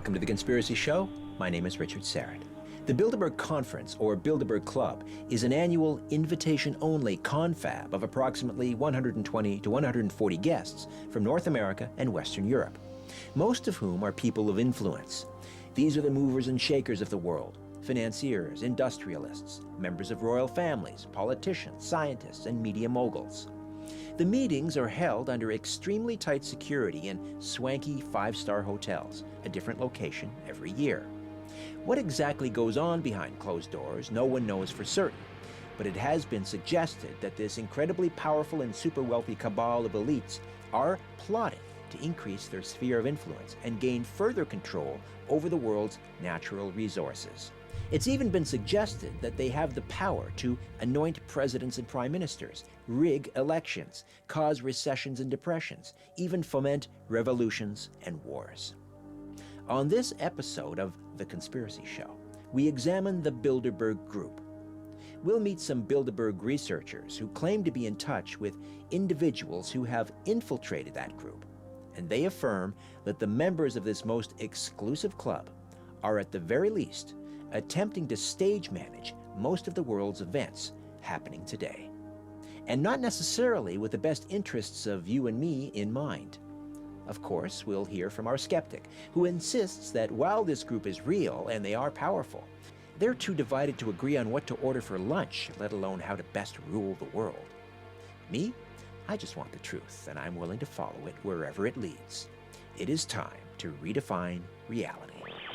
Welcome to the Conspiracy Show. My name is Richard Syrett. The Bilderberg Conference, or Bilderberg Club, is an annual invitation-only confab of approximately 120 to 140 guests from North America and Western Europe, most of whom are people of influence. These are the movers and shakers of the world: financiers, industrialists, members of royal families, politicians, scientists, and media moguls. The meetings are held under extremely tight security in swanky five-star hotels, a different location every year. What exactly goes on behind closed doors, no one knows for certain, but it has been suggested that this incredibly powerful and super wealthy cabal of elites are plotting to increase their sphere of influence and gain further control over the world's natural resources. It's even been suggested that they have the power to anoint presidents and prime ministers, rig elections, cause recessions and depressions, even foment revolutions and wars. On this episode of The Conspiracy Show, we examine the Bilderberg Group. We'll meet some Bilderberg researchers who claim to be in touch with individuals who have infiltrated that group, and they affirm that the members of this most exclusive club are at the very least attempting to stage manage most of the world's events happening today, and not necessarily with the best interests of you and me in mind. Of course, we'll hear from our skeptic, who insists that while this group is real and they are powerful, they're too divided to agree on what to order for lunch, let alone how to best rule the world. Me? I just want the truth, and I'm willing to follow it wherever it leads. It is time to redefine reality.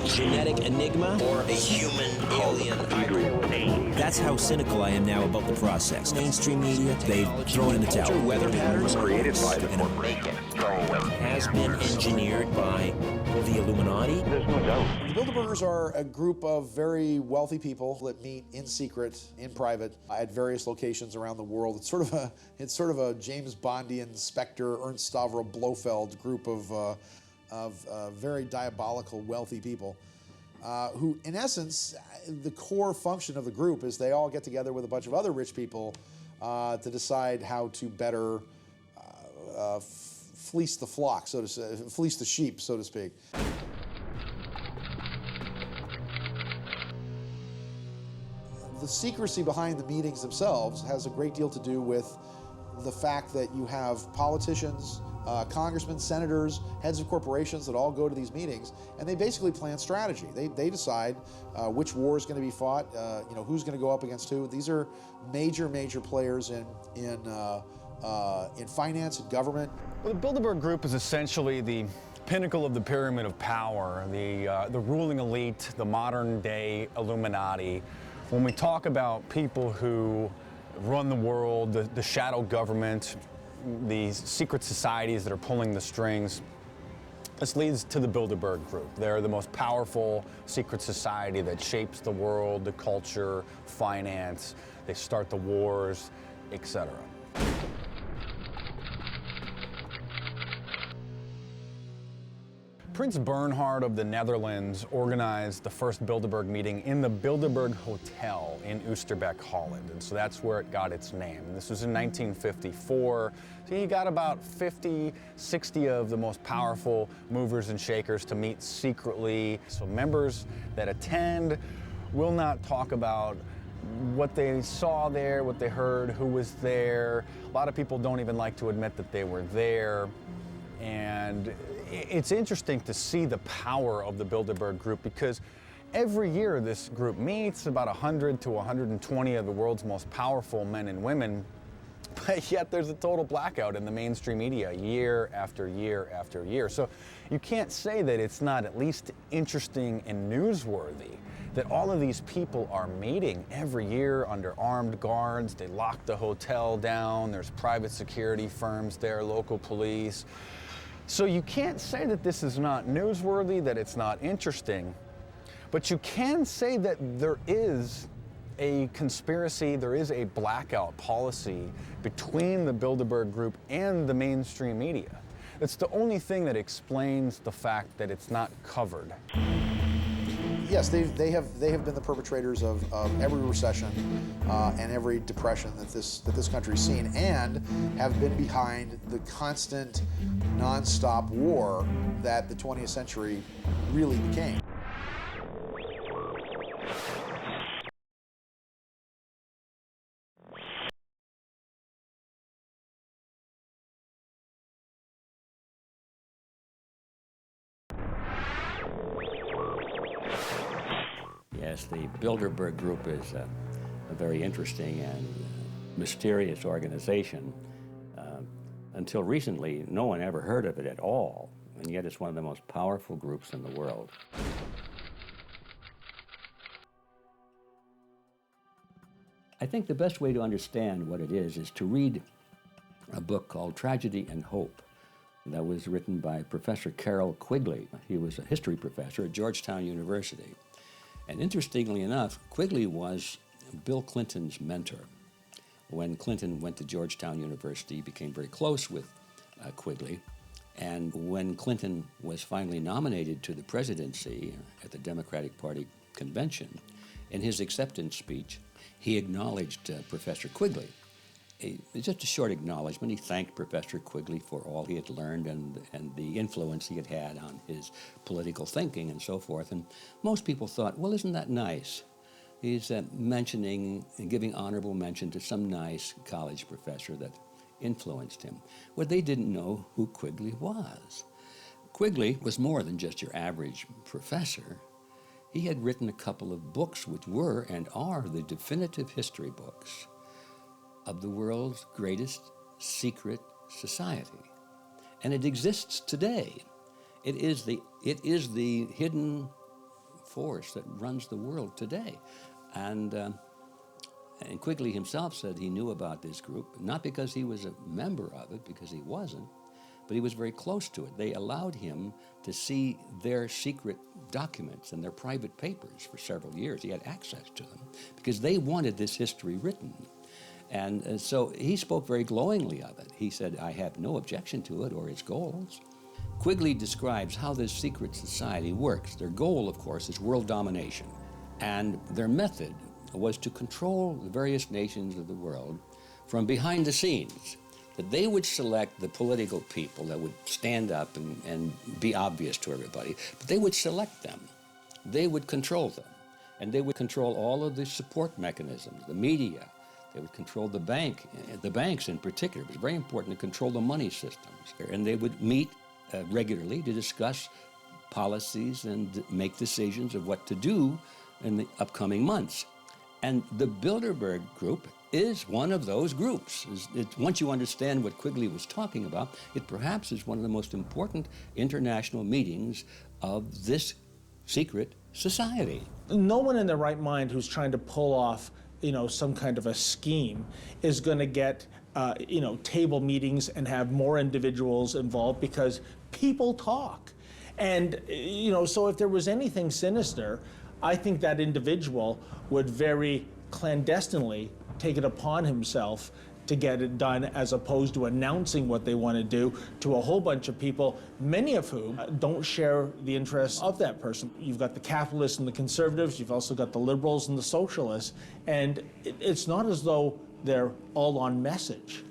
Genetic enigma or a human alien hybrid? That's how cynical I am now about the process. Mainstream media, they've thrown in the towel. Weather patterns created by the corporation. Has been engineered by the Illuminati. There's no doubt. The Bilderbergers are a group of very wealthy people that meet in secret, in private, at various locations around the world. It's sort of a James Bondian Spectre, Ernst Stavro Blofeld group of very diabolical, wealthy people who, in essence, the core function of the group is they all get together with a bunch of other rich people to decide how to better fleece the flock, so to say, fleece the sheep, so to speak. The secrecy behind the meetings themselves has a great deal to do with the fact that you have politicians, congressmen, senators, heads of corporations that all go to these meetings, and they basically plan strategy. They decide which war is going to be fought, who's going to go up against who. These are major players in finance and government. Well, the Bilderberg Group is essentially the pinnacle of the pyramid of power, the ruling elite, the modern-day Illuminati. When we talk about people who run the world, the shadow government, these secret societies that are pulling the strings, this leads to the Bilderberg Group. They're the most powerful secret society that shapes the world, the culture, finance. They start the wars, etc. Prince Bernhard of the Netherlands organized the first Bilderberg meeting in the Bilderberg Hotel in Oosterbeek, Holland, and so that's where it got its name. And this was in 1954. So you got about 50, 60 of the most powerful movers and shakers to meet secretly. So members that attend will not talk about what they saw there, what they heard, who was there. A lot of people don't even like to admit that they were there. And it's interesting to see the power of the Bilderberg Group, because every year this group meets, about 100 to 120 of the world's most powerful men and women, but yet there's a total blackout in the mainstream media year after year after year. So you can't say that it's not at least interesting and newsworthy that all of these people are meeting every year under armed guards. They lock the hotel down, there's private security firms there, local police. So you can't say that this is not newsworthy, that it's not interesting, but you can say that there is a conspiracy, there is a blackout policy between the Bilderberg Group and the mainstream media. It's the only thing that explains the fact that it's not covered. Yes, they have been the perpetrators of every recession and every depression that this country's seen, and have been behind the constant, non-stop war that the 20th century really became. Yes, the Bilderberg Group is a very interesting and mysterious organization. Until recently, no one ever heard of it at all, and yet it's one of the most powerful groups in the world. I think the best way to understand what it is to read a book called Tragedy and Hope that was written by Professor Carroll Quigley. He was a history professor at Georgetown University. And interestingly enough, Quigley was Bill Clinton's mentor. When Clinton went to Georgetown University, he became very close with Quigley. And when Clinton was finally nominated to the presidency at the Democratic Party convention, in his acceptance speech, he acknowledged Professor Quigley. Just a short acknowledgement. He thanked Professor Quigley for all he had learned and the influence he had had on his political thinking and so forth. And most people thought, well, isn't that nice? He's mentioning and giving honorable mention to some nice college professor that influenced him. Well, they didn't know who Quigley was. Quigley was more than just your average professor. He had written a couple of books which were and are the definitive history books of the world's greatest secret society. And it exists today. It is the hidden force that runs the world today. And Quigley himself said he knew about this group, not because he was a member of it, because he wasn't, but he was very close to it. They allowed him to see their secret documents and their private papers for several years. He had access to them because they wanted this history written. And so he spoke very glowingly of it. He said, I have no objection to it or its goals. Quigley describes how this secret society works. Their goal, of course, is world domination. And their method was to control the various nations of the world from behind the scenes. That they would select the political people that would stand up and be obvious to everybody, but they would select them. They would control them. And they would control all of the support mechanisms, the media. They would control the banks in particular. It was very important to control the money systems. And they would meet regularly to discuss policies and make decisions of what to do in the upcoming months. And the Bilderberg Group is one of those groups. Once you understand what Quigley was talking about, it perhaps is one of the most important international meetings of this secret society. No one in their right mind who's trying to pull off some kind of a scheme is going to get, table meetings and have more individuals involved because people talk. And, so if there was anything sinister, I think that individual would very clandestinely take it upon himself to get it done, as opposed to announcing what they want to do to a whole bunch of people, many of whom don't share the interests of that person. You've got the capitalists and the conservatives, you've also got the liberals and the socialists, and it's not as though they're all on message.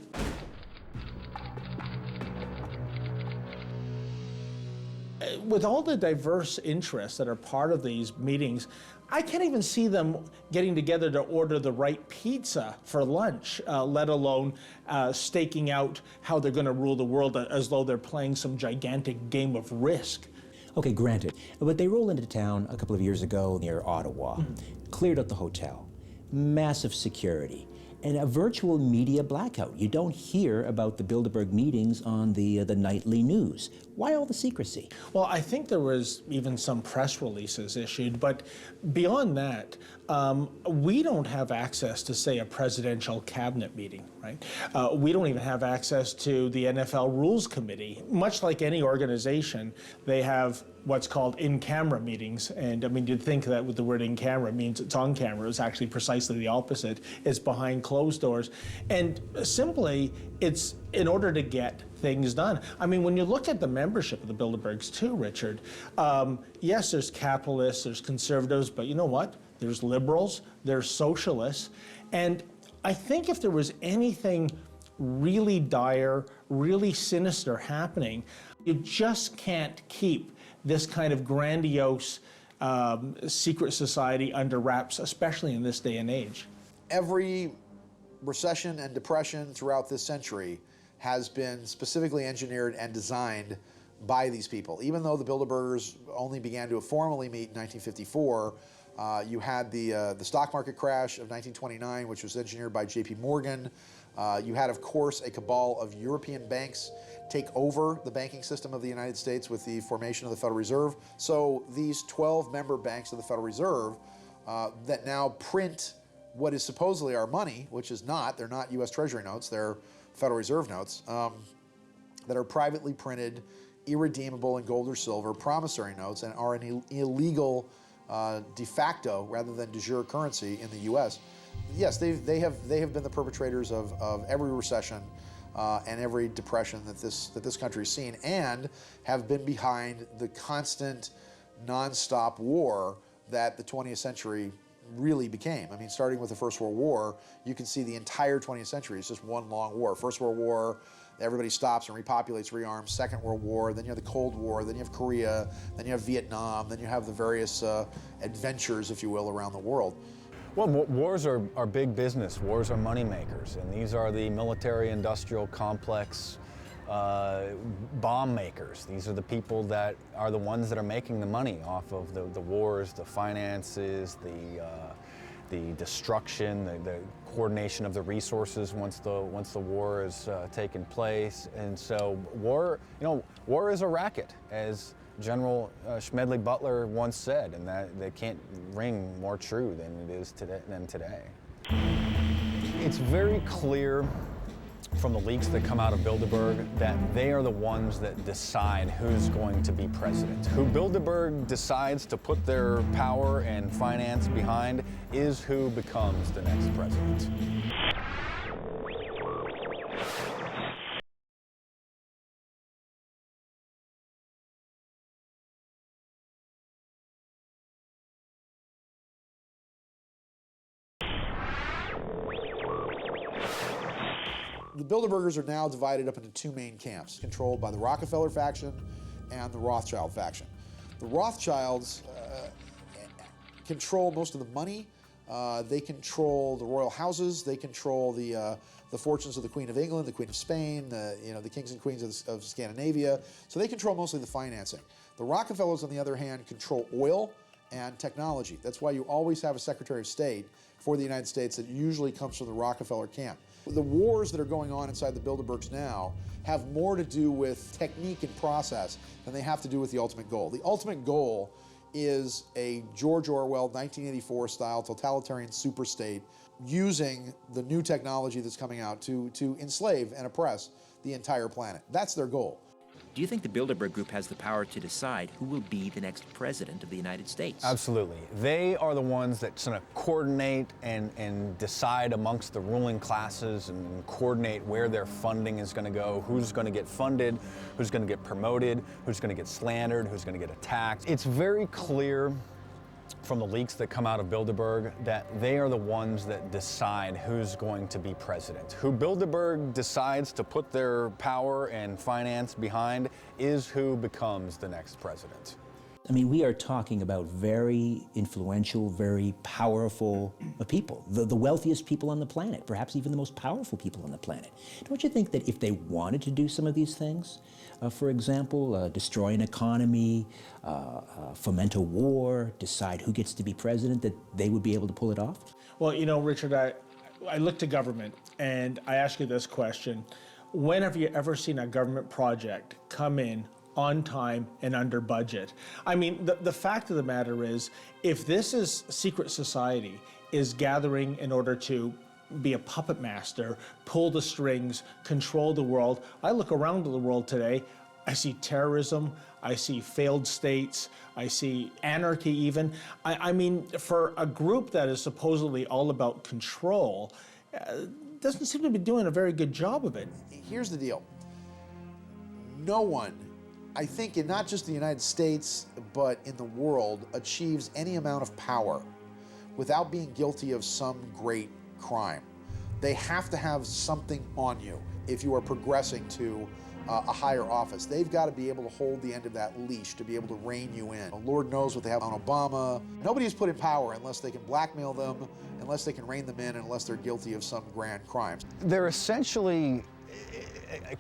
With all the diverse interests that are part of these meetings, I can't even see them getting together to order the right pizza for lunch, let alone staking out how they're going to rule the world as though they're playing some gigantic game of Risk. Okay, granted. But they rolled into town a couple of years ago near Ottawa, cleared out the hotel, massive security, and a virtual media blackout. You don't hear about the Bilderberg meetings on the nightly news. Why all the secrecy? Well, I think there was even some press releases issued, but beyond that, We don't have access to, say, a presidential cabinet meeting, right? We don't even have access to the NFL Rules Committee. Much like any organization, they have what's called in-camera meetings. And I mean, you'd think that with the word in-camera means it's on camera. It's actually precisely the opposite. It's behind closed doors. And simply, it's in order to get things done. I mean, when you look at the membership of the Bilderbergs too, Richard, yes, there's capitalists, there's conservatives, but you know what? There's liberals, there's socialists. And I think if there was anything really dire, really sinister happening, you just can't keep this kind of grandiose secret society under wraps, especially in this day and age. Every recession and depression throughout this century has been specifically engineered and designed by these people. Even though the Bilderbergers only began to formally meet in 1954, you had the stock market crash of 1929, which was engineered by J.P. Morgan. You had, of course, a cabal of European banks take over the banking system of the United States with the formation of the Federal Reserve. So these 12 member banks of the Federal Reserve that now print what is supposedly our money, which is not, they're not U.S. Treasury notes, they're Federal Reserve notes, that are privately printed, irredeemable in gold or silver, promissory notes, and are an illegal de facto rather than de jure currency in the U.S. Yes, they have been the perpetrators of every recession and every depression that this country's seen, and have been behind the constant, nonstop war that the 20th century really became. I mean, starting with the First World War, you can see the entire 20th century is just one long war. First World War, everybody stops and repopulates, rearms. Second World War, then you have the Cold War, then you have Korea, then you have Vietnam, then you have the various adventures, if you will, around the world. Well, wars are big business. Wars are money makers, and these are the military-industrial complex bomb makers. These are the people that are the ones that are making the money off of the wars, the finances, the destruction, the coordination of the resources once the war has taken place. And so war is a racket, as General Smedley Butler once said, and that they can't ring more true than it is today. It's very clear from the leaks that come out of Bilderberg that they are the ones that decide who's going to be president. Who Bilderberg decides to put their power and finance behind is who becomes the next president. The Bilderbergers are now divided up into two main camps, controlled by the Rockefeller faction and the Rothschild faction. The Rothschilds control most of the money. They control the royal houses. They control the fortunes of the Queen of England, the Queen of Spain, the kings and queens of Scandinavia. So they control mostly the financing. The Rockefellers, on the other hand, control oil and technology. That's why you always have a Secretary of State for the United States that usually comes from the Rockefeller camp. The wars that are going on inside the Bilderbergs now have more to do with technique and process than they have to do with the ultimate goal. The ultimate goal is a George Orwell 1984 style totalitarian superstate using the new technology that's coming out to enslave and oppress the entire planet. That's their goal. Do you think the Bilderberg Group has the power to decide who will be the next president of the United States? Absolutely. They are the ones that sort of coordinate and decide amongst the ruling classes and coordinate where their funding is going to go, who's going to get funded, who's going to get promoted, who's going to get slandered, who's going to get attacked. It's very clear from the leaks that come out of Bilderberg that they are the ones that decide who's going to be president. Who Bilderberg decides to put their power and finance behind is who becomes the next president. I mean, we are talking about very influential, very powerful people, the wealthiest people on the planet, perhaps even the most powerful people on the planet. Don't you think that if they wanted to do some of these things, for example, destroy an economy, foment a war, decide who gets to be president, that they would be able to pull it off? Well, you know, Richard, I look to government and I ask you this question. When have you ever seen a government project come in on time, and under budget. I mean, the fact of the matter is, if this is secret society is gathering in order to be a puppet master, pull the strings, control the world, I look around the world today, I see terrorism, I see failed states, I see anarchy even. I mean, for a group that is supposedly all about control, doesn't seem to be doing a very good job of it. Here's the deal. No one, I think in not just the United States, but in the world, achieves any amount of power without being guilty of some great crime. They have to have something on you if you are progressing to a higher office. They've got to be able to hold the end of that leash to be able to rein you in. Lord knows what they have on Obama. Nobody is put in power unless they can blackmail them, unless they can rein them in, unless they're guilty of some grand crimes. They're essentially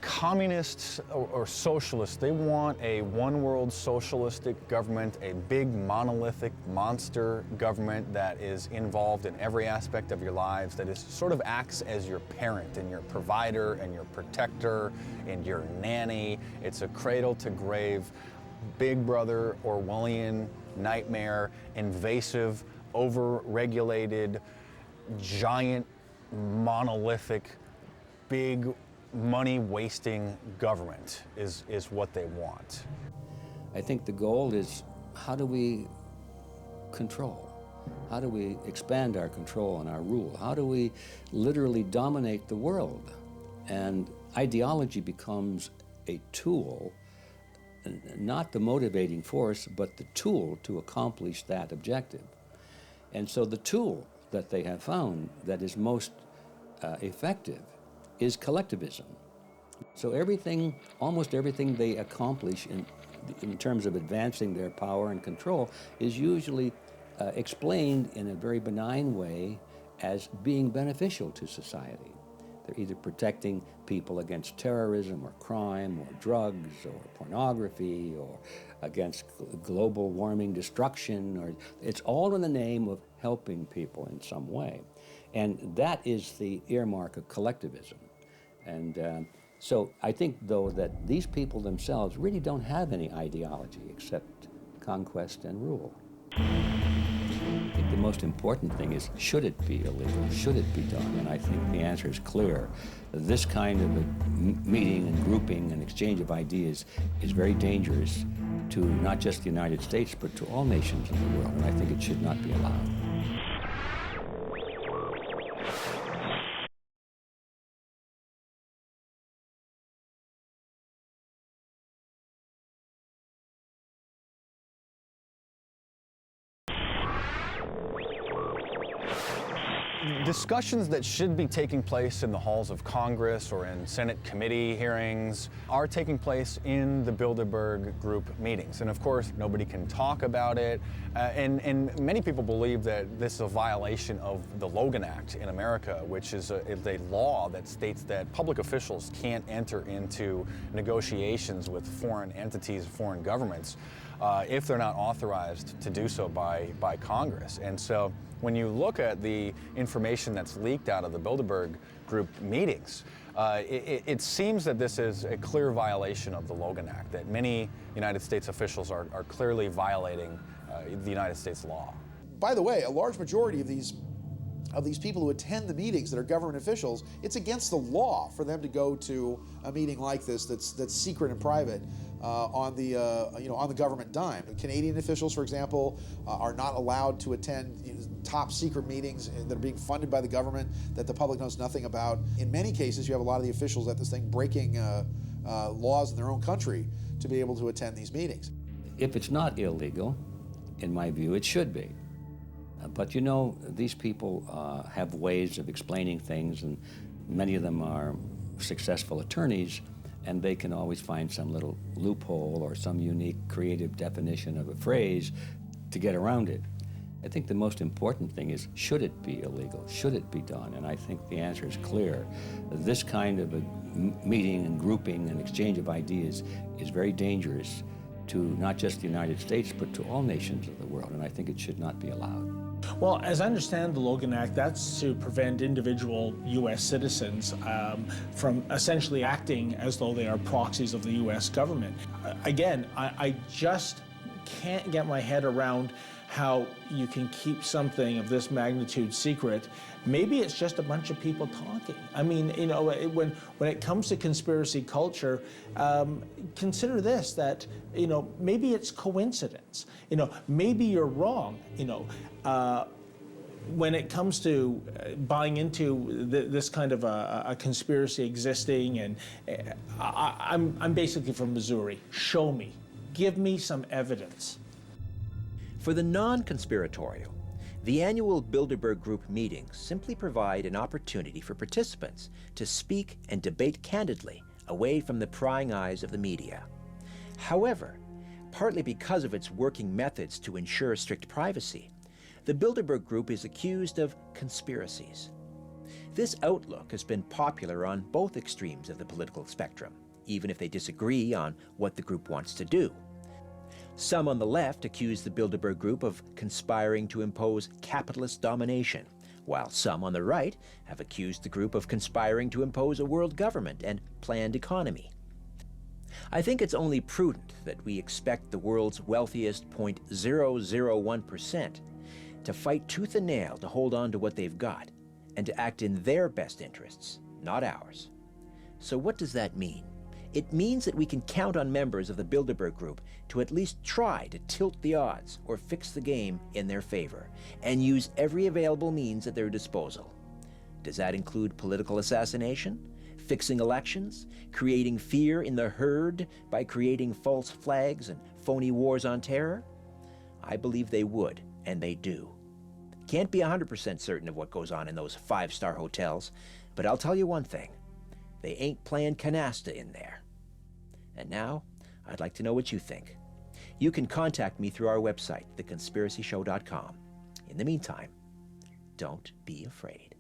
communists or socialists. They want a one-world socialistic government, a big monolithic monster government that is involved in every aspect of your lives, that is sort of acts as your parent and your provider and your protector and your nanny. It's a cradle-to-grave, Big Brother, Orwellian nightmare, invasive, over-regulated, giant, monolithic, big, money-wasting government is what they want. I think the goal is, how do we control? How do we expand our control and our rule? How do we literally dominate the world? And ideology becomes a tool, not the motivating force, but the tool to accomplish that objective. And so the tool that they have found that is most effective is collectivism. So everything, almost everything they accomplish in terms of advancing their power and control is usually explained in a very benign way as being beneficial to society. They're either protecting people against terrorism or crime or drugs or pornography or against global warming destruction, or it's all in the name of helping people in some way. And that is the earmark of collectivism. And so I think, though, that these people themselves really don't have any ideology except conquest and rule. I think the most important thing is, should it be illegal? Should it be done? And I think the answer is clear. This kind of a meeting and grouping and exchange of ideas is very dangerous to not just the United States, but to all nations in the world, and I think it should not be allowed. Discussions that should be taking place in the halls of Congress or in Senate committee hearings are taking place in the Bilderberg group meetings. And of course, nobody can talk about it. And many people believe that this is a violation of the Logan Act in America, which is a law that states that public officials can't enter into negotiations with foreign entities, foreign governments, if they're not authorized to do so by Congress. And so when you look at the information that's leaked out of the Bilderberg group meetings, it seems that this is a clear violation of the Logan Act, that many United States officials are clearly violating the United States law. By the way, a large majority of these people who attend the meetings that are government officials, it's against the law for them to go to a meeting like this that's secret and private on the government dime. Canadian officials, for example, are not allowed to attend top secret meetings that are being funded by the government that the public knows nothing about. In many cases, you have a lot of the officials at this thing breaking laws in their own country to be able to attend these meetings. If it's not illegal, in my view, it should be. But you know, these people have ways of explaining things, and many of them are successful attorneys, and they can always find some little loophole or some unique creative definition of a phrase to get around it. I think the most important thing is, should it be illegal? Should it be done? And I think the answer is clear. This kind of a meeting and grouping and exchange of ideas is very dangerous to not just the United States, but to all nations of the world, and I think it should not be allowed. Well, as I understand the Logan Act, that's to prevent individual U.S. citizens from essentially acting as though they are proxies of the U.S. government. Again, I just can't get my head around how you can keep something of this magnitude secret. Maybe it's just a bunch of people talking. I mean, you know, when it comes to conspiracy culture, consider this, that, you know, maybe it's coincidence. You know, maybe you're wrong, you know. When it comes to buying into this kind of a conspiracy existing, and I'm basically from Missouri. Show me. Give me some evidence. For the non-conspiratorial, the annual Bilderberg Group meetings simply provide an opportunity for participants to speak and debate candidly away from the prying eyes of the media. However, partly because of its working methods to ensure strict privacy, the Bilderberg Group is accused of conspiracies. This outlook has been popular on both extremes of the political spectrum, even if they disagree on what the group wants to do. Some on the left accuse the Bilderberg Group of conspiring to impose capitalist domination, while some on the right have accused the group of conspiring to impose a world government and planned economy. I think it's only prudent that we expect the world's wealthiest 0.001% to fight tooth and nail to hold on to what they've got, and to act in their best interests, not ours. So what does that mean? It means that we can count on members of the Bilderberg Group to at least try to tilt the odds or fix the game in their favor, and use every available means at their disposal. Does that include political assassination, fixing elections, creating fear in the herd by creating false flags and phony wars on terror? I believe they would, and they do. Can't be 100% certain of what goes on in those five-star hotels, but I'll tell you one thing. They ain't playing canasta in there. And now, I'd like to know what you think. You can contact me through our website, theconspiracyshow.com. In the meantime, don't be afraid.